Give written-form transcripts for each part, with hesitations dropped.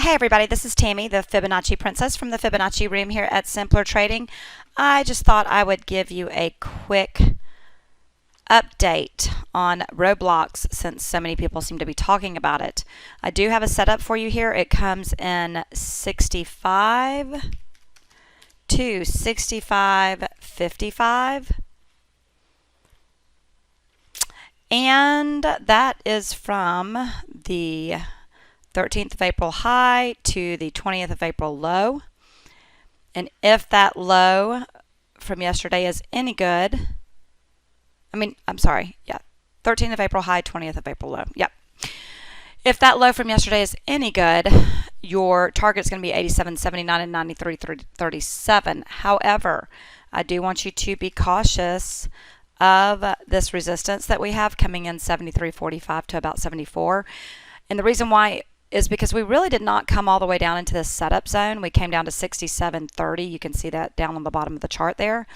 Hey everybody, this is Tammy, the Fibonacci Princess from the Fibonacci room here at Simpler Trading. I just thought I would give you a quick update on RBLX since so many people seem to be talking about it. I do have a setup for you here. It comes in 65 to 65.55. And that is from the 13th of April high to the 20th of April low. And if that low from yesterday is any good, 13th of April high, 20th of April low. Yep. If that low from yesterday is any good, your target is going to be 87.79 and 93.37. However, I do want you to be cautious of this resistance that we have coming in 73.45 to about 74. And the reason why is because we really did not come all the way down into this setup zone. We came down to 67.30. You can see that down on the bottom of the chart there.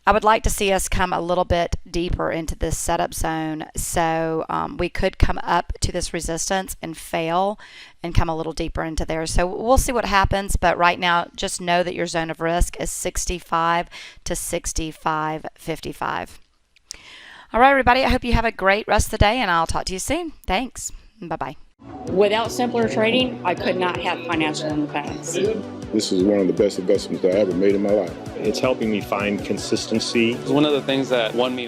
I would like to see us come a little bit deeper into this setup zone, so we could come up to this resistance and fail and come a little deeper into there. So we'll see what happens, but right now just know that your zone of risk is 65 to 65.55. All right, everybody, I hope you have a great rest of the day, and I'll talk to you soon. Thanks. Bye-bye. Without Simpler Trading, I could not have financial independence. This is one of the best investments I ever made in my life. It's helping me find consistency. It's one of the things that won me.